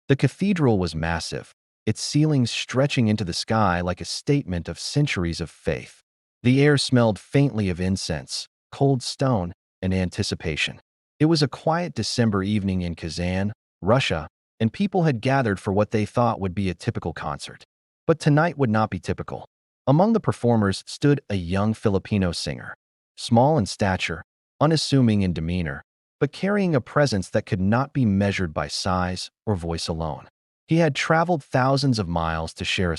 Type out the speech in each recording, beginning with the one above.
The cathedral was massive, its ceilings stretching into the sky like a statement of centuries of faith. The air smelled faintly of incense, cold stone, and anticipation. It was a quiet December evening in Kazan, Russia, and people had gathered for what they thought would be a typical concert. But tonight would not be typical. Among the performers stood a young Filipino singer, small in stature, unassuming in demeanor, but carrying a presence that could not be measured by size or voice alone. He had traveled thousands of miles to share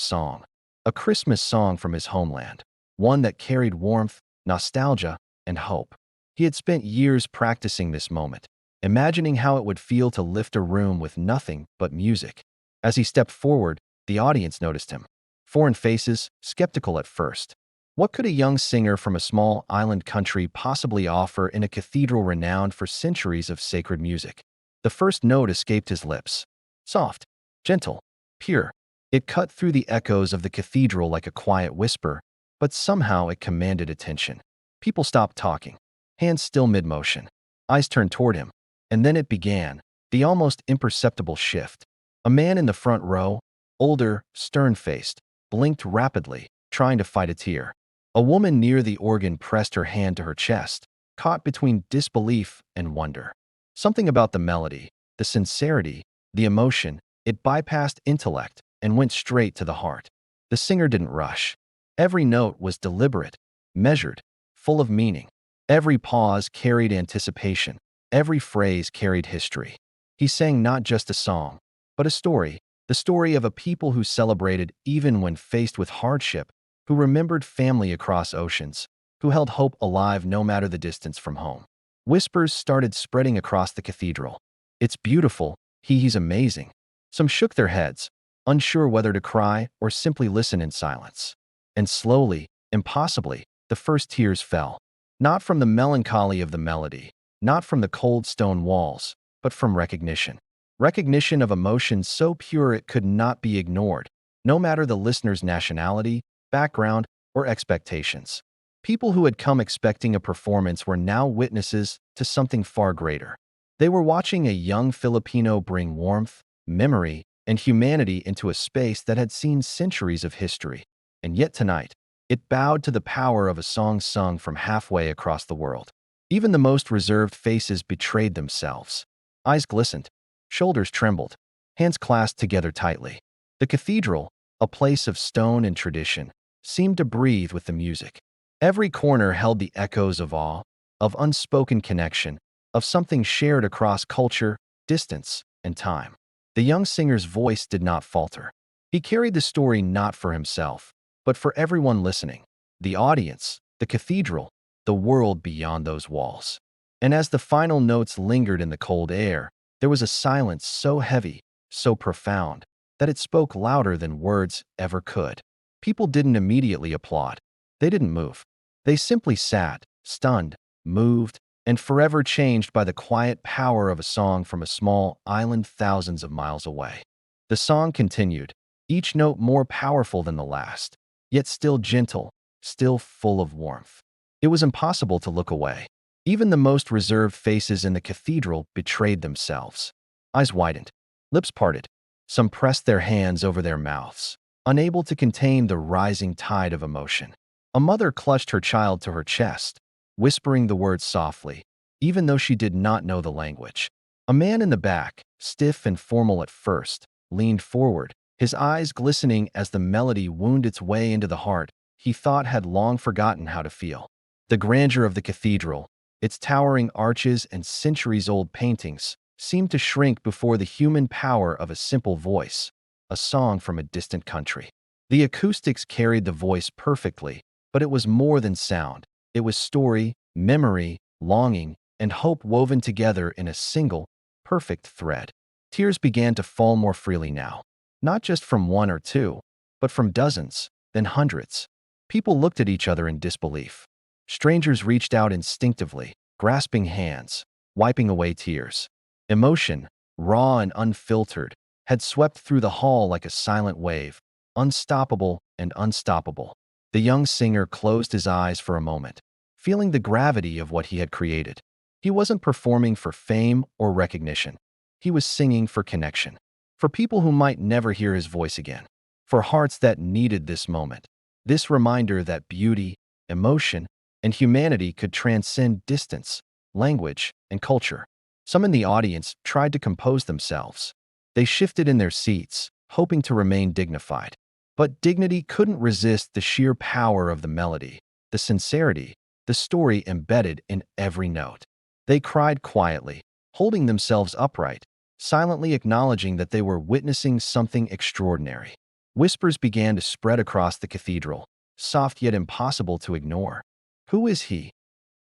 a Christmas song from his homeland, one that carried warmth, nostalgia, and hope. He had spent years practicing this moment, imagining how it would feel to lift a room with nothing but music. As he stepped forward, the audience noticed him. Foreign faces, skeptical at first. What could a young singer from a small island country possibly offer in a cathedral renowned for centuries of sacred music? The first note escaped his lips. Soft, gentle, pure. It cut through the echoes of the cathedral like a quiet whisper, but somehow it commanded attention. People stopped talking, hands still mid-motion, eyes turned toward him. And then it began, the almost imperceptible shift. A man in the front row, older, stern-faced, blinked rapidly, trying to fight a tear. A woman near the organ pressed her hand to her chest, caught between disbelief and wonder. Something about the melody, the sincerity, the emotion, it bypassed intellect and went straight to the heart. The singer didn't rush. Every note was deliberate, measured, full of meaning. Every pause carried anticipation. Every phrase carried history. He sang not just a song, but a story, the story of a people who celebrated even when faced with hardship, who remembered family across oceans, who held hope alive no matter the distance from home. Whispers started spreading across the cathedral. It's beautiful, he's amazing. Some shook their heads, unsure whether to cry or simply listen in silence. And slowly, impossibly, the first tears fell. Not from the melancholy of the melody, not from the cold stone walls, but from recognition. Recognition of emotion so pure it could not be ignored, no matter the listener's nationality, background, or expectations. People who had come expecting a performance were now witnesses to something far greater. They were watching a young Filipino bring warmth, memory, and humanity into a space that had seen centuries of history. And yet tonight, it bowed to the power of a song sung from halfway across the world. Even the most reserved faces betrayed themselves. Eyes glistened, shoulders trembled, hands clasped together tightly. The cathedral, a place of stone and tradition, seemed to breathe with the music. Every corner held the echoes of awe, of unspoken connection, of something shared across culture, distance, and time. The young singer's voice did not falter. He carried the story not for himself, but for everyone listening, the audience, the cathedral, the world beyond those walls. And as the final notes lingered in the cold air, there was a silence so heavy, so profound, that it spoke louder than words ever could. People didn't immediately applaud. They didn't move. They simply sat, stunned, moved, and forever changed by the quiet power of a song from a small island thousands of miles away. The song continued, each note more powerful than the last, yet still gentle, still full of warmth. It was impossible to look away. Even the most reserved faces in the cathedral betrayed themselves. Eyes widened, lips parted. Some pressed their hands over their mouths, unable to contain the rising tide of emotion. A mother clutched her child to her chest, whispering the words softly, even though she did not know the language. A man in the back, stiff and formal at first, leaned forward, his eyes glistening as the melody wound its way into the heart he thought had long forgotten how to feel. The grandeur of the cathedral, its towering arches and centuries-old paintings, seemed to shrink before the human power of a simple voice, a song from a distant country. The acoustics carried the voice perfectly, but it was more than sound. It was story, memory, longing, and hope woven together in a single, perfect thread. Tears began to fall more freely now, not just from one or two, but from dozens, then hundreds. People looked at each other in disbelief. Strangers reached out instinctively, grasping hands, wiping away tears. Emotion, raw and unfiltered, had swept through the hall like a silent wave, unstoppable and unstoppable. The young singer closed his eyes for a moment, feeling the gravity of what he had created. He wasn't performing for fame or recognition. He was singing for connection. For people who might never hear his voice again, for hearts that needed this moment, this reminder that beauty, emotion, and humanity could transcend distance, language, and culture. Some in the audience tried to compose themselves. They shifted in their seats, hoping to remain dignified. But dignity couldn't resist the sheer power of the melody, the sincerity, the story embedded in every note. They cried quietly, holding themselves upright, silently acknowledging that they were witnessing something extraordinary. Whispers began to spread across the cathedral, soft yet impossible to ignore. Who is he?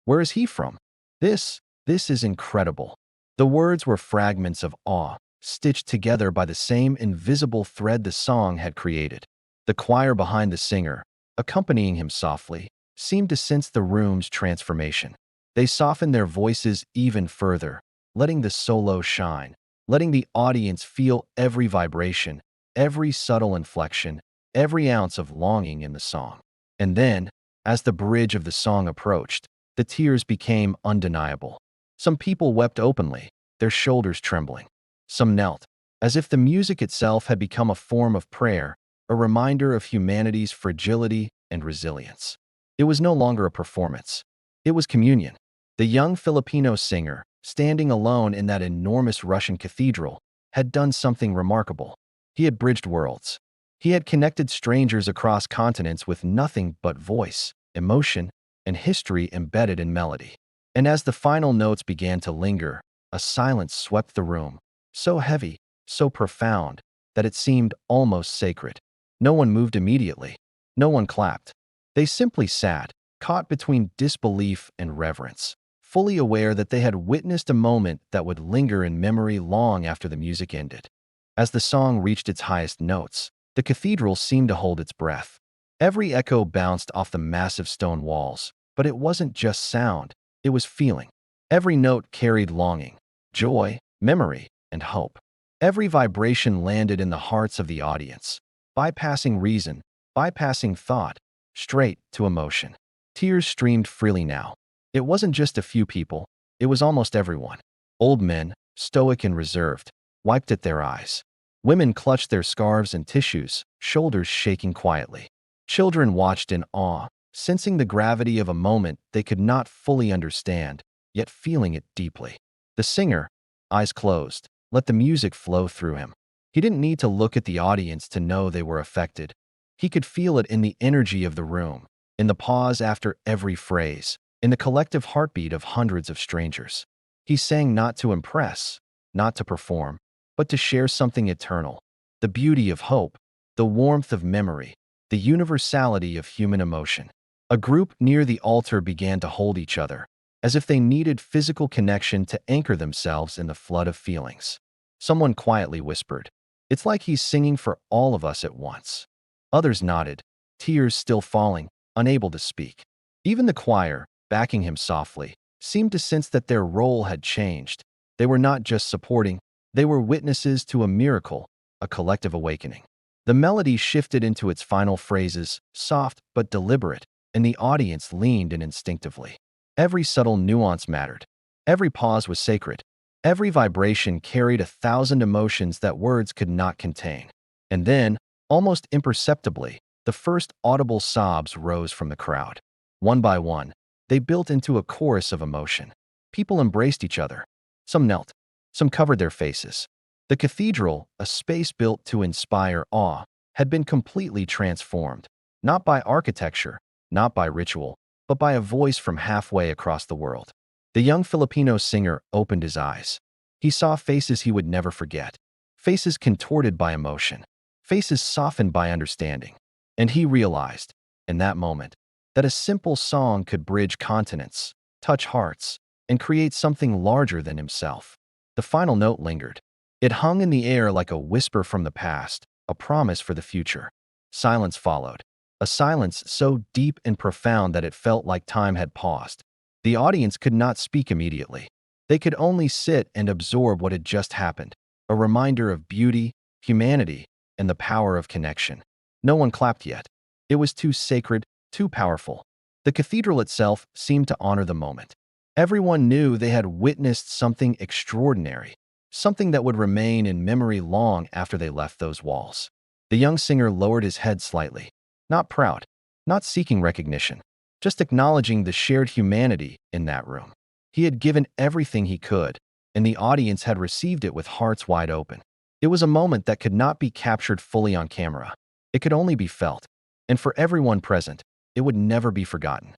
Where is he from? This is incredible. The words were fragments of awe, stitched together by the same invisible thread the song had created. The choir behind the singer, accompanying him softly, seemed to sense the room's transformation. They softened their voices even further, letting the solo shine, letting the audience feel every vibration, every subtle inflection, every ounce of longing in the song. And then, as the bridge of the song approached, the tears became undeniable. Some people wept openly, their shoulders trembling. Some knelt, as if the music itself had become a form of prayer, a reminder of humanity's fragility and resilience. It was no longer a performance. It was communion. The young Filipino singer, standing alone in that enormous Russian cathedral, had done something remarkable. He had bridged worlds. He had connected strangers across continents with nothing but voice, emotion, and history embedded in melody. And as the final notes began to linger, a silence swept the room, so heavy, so profound, that it seemed almost sacred. No one moved immediately. No one clapped. They simply sat, caught between disbelief and reverence, fully aware that they had witnessed a moment that would linger in memory long after the music ended. As the song reached its highest notes, the cathedral seemed to hold its breath. Every echo bounced off the massive stone walls, but it wasn't just sound, it was feeling. Every note carried longing, joy, memory, and hope. Every vibration landed in the hearts of the audience, bypassing reason, bypassing thought, straight to emotion. Tears streamed freely now. It wasn't just a few people, it was almost everyone. Old men, stoic and reserved, wiped at their eyes. Women clutched their scarves and tissues, shoulders shaking quietly. Children watched in awe, sensing the gravity of a moment they could not fully understand, yet feeling it deeply. The singer, eyes closed, let the music flow through him. He didn't need to look at the audience to know they were affected. He could feel it in the energy of the room, in the pause after every phrase, in the collective heartbeat of hundreds of strangers. He sang not to impress, not to perform, but to share something eternal, the beauty of hope, the warmth of memory, the universality of human emotion. A group near the altar began to hold each other, as if they needed physical connection to anchor themselves in the flood of feelings. Someone quietly whispered, "It's like he's singing for all of us at once." Others nodded, tears still falling, unable to speak. Even the choir, backing him softly, seemed to sense that their role had changed. They were not just supporting, they were witnesses to a miracle, a collective awakening. The melody shifted into its final phrases, soft but deliberate, and the audience leaned in instinctively. Every subtle nuance mattered. Every pause was sacred. Every vibration carried 1,000 emotions that words could not contain. And then, almost imperceptibly, the first audible sobs rose from the crowd. One by one, they built into a chorus of emotion. People embraced each other. Some knelt. Some covered their faces. The cathedral, a space built to inspire awe, had been completely transformed, not by architecture, not by ritual, but by a voice from halfway across the world. The young Filipino singer opened his eyes. He saw faces he would never forget, faces contorted by emotion, faces softened by understanding. And he realized, in that moment, that a simple song could bridge continents, touch hearts, and create something larger than himself. The final note lingered. It hung in the air like a whisper from the past, a promise for the future. Silence followed, a silence so deep and profound that it felt like time had paused. The audience could not speak immediately. They could only sit and absorb what had just happened, a reminder of beauty, humanity, and the power of connection. No one clapped yet. It was too sacred, too powerful. The cathedral itself seemed to honor the moment. Everyone knew they had witnessed something extraordinary, something that would remain in memory long after they left those walls. The young singer lowered his head slightly, not proud, not seeking recognition, just acknowledging the shared humanity in that room. He had given everything he could, and the audience had received it with hearts wide open. It was a moment that could not be captured fully on camera. It could only be felt, and for everyone present, it would never be forgotten.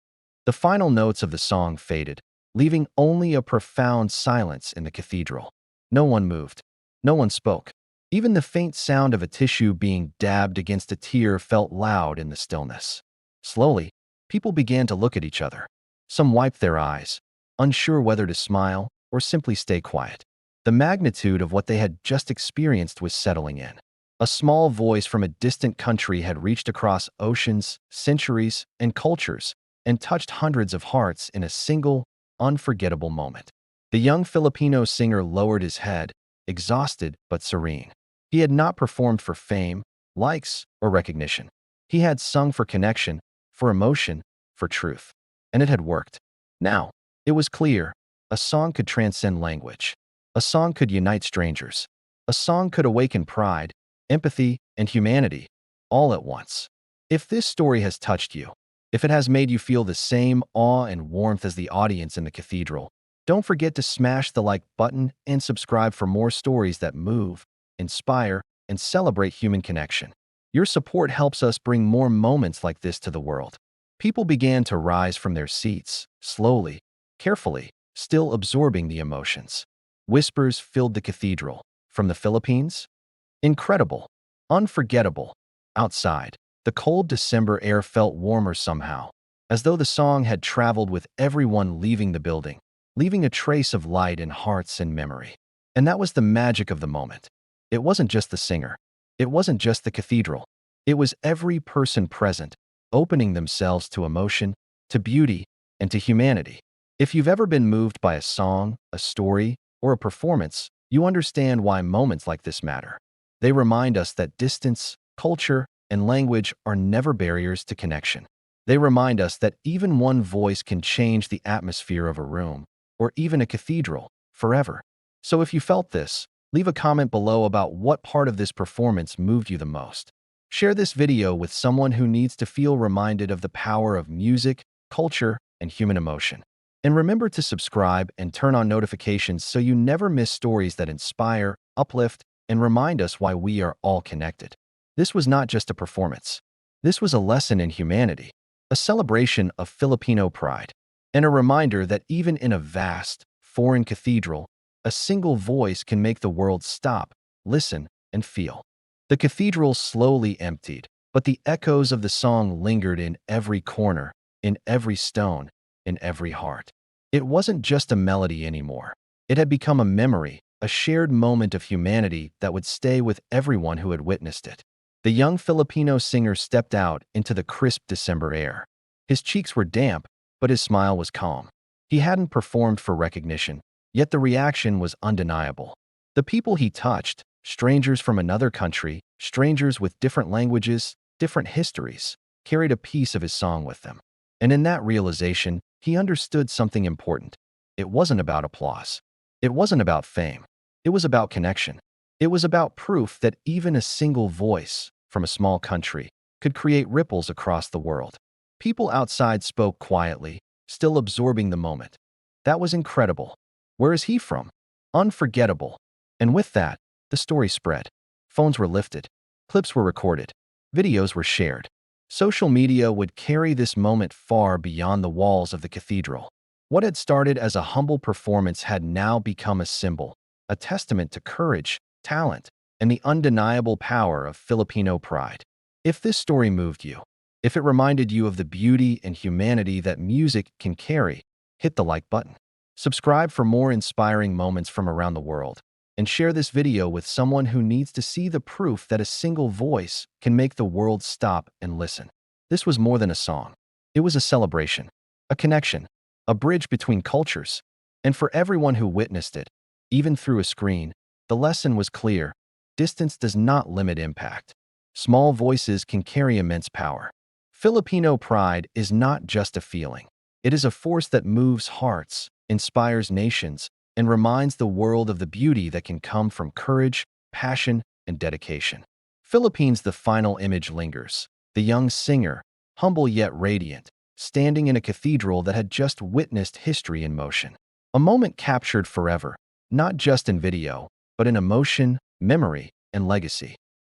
The final notes of the song faded, leaving only a profound silence in the cathedral. No one moved. No one spoke. Even the faint sound of a tissue being dabbed against a tear felt loud in the stillness. Slowly, people began to look at each other. Some wiped their eyes, unsure whether to smile or simply stay quiet. The magnitude of what they had just experienced was settling in. A small voice from a distant country had reached across oceans, centuries, and cultures, and touched hundreds of hearts in a single, unforgettable moment. The young Filipino singer lowered his head, exhausted but serene. He had not performed for fame, likes, or recognition. He had sung for connection, for emotion, for truth. And it had worked. Now, it was clear, a song could transcend language. A song could unite strangers. A song could awaken pride, empathy, and humanity, all at once. If this story has touched you, if it has made you feel the same awe and warmth as the audience in the cathedral, don't forget to smash the like button and subscribe for more stories that move, inspire, and celebrate human connection. Your support helps us bring more moments like this to the world. People began to rise from their seats, slowly, carefully, still absorbing the emotions. Whispers filled the cathedral. From the Philippines? Incredible. Unforgettable. Outside, the cold December air felt warmer somehow, as though the song had traveled with everyone leaving the building, leaving a trace of light in hearts and memory. And that was the magic of the moment. It wasn't just the singer. It wasn't just the cathedral. It was every person present, opening themselves to emotion, to beauty, and to humanity. If you've ever been moved by a song, a story, or a performance, you understand why moments like this matter. They remind us that distance, culture, and language are never barriers to connection. They remind us that even one voice can change the atmosphere of a room, or even a cathedral, forever. So if you felt this, leave a comment below about what part of this performance moved you the most. Share this video with someone who needs to feel reminded of the power of music, culture, and human emotion. And remember to subscribe and turn on notifications so you never miss stories that inspire, uplift, and remind us why we are all connected. This was not just a performance. This was a lesson in humanity, a celebration of Filipino pride, and a reminder that even in a vast, foreign cathedral, a single voice can make the world stop, listen, and feel. The cathedral slowly emptied, but the echoes of the song lingered in every corner, in every stone, in every heart. It wasn't just a melody anymore. It had become a memory, a shared moment of humanity that would stay with everyone who had witnessed it. The young Filipino singer stepped out into the crisp December air. His cheeks were damp, but his smile was calm. He hadn't performed for recognition, yet the reaction was undeniable. The people he touched, strangers from another country, strangers with different languages, different histories, carried a piece of his song with them. And in that realization, he understood something important. It wasn't about applause. It wasn't about fame. It was about connection. It was about proof that even a single voice from a small country could create ripples across the world. People outside spoke quietly, still absorbing the moment. That was incredible. Where is he from? Unforgettable. And with that, the story spread. Phones were lifted. Clips were recorded. Videos were shared. Social media would carry this moment far beyond the walls of the cathedral. What had started as a humble performance had now become a symbol, a testament to courage, talent, and the undeniable power of Filipino pride. If this story moved you, if it reminded you of the beauty and humanity that music can carry, hit the like button. Subscribe for more inspiring moments from around the world, and share this video with someone who needs to see the proof that a single voice can make the world stop and listen. This was more than a song. It was a celebration, a connection, a bridge between cultures. And for everyone who witnessed it, even through a screen, the lesson was clear. Distance does not limit impact. Small voices can carry immense power. Filipino pride is not just a feeling. It is a force that moves hearts, inspires nations, and reminds the world of the beauty that can come from courage, passion, and dedication. Philippines, the final image lingers. The young singer, humble yet radiant, standing in a cathedral that had just witnessed history in motion. A moment captured forever, not just in video, but in emotion, memory, and legacy.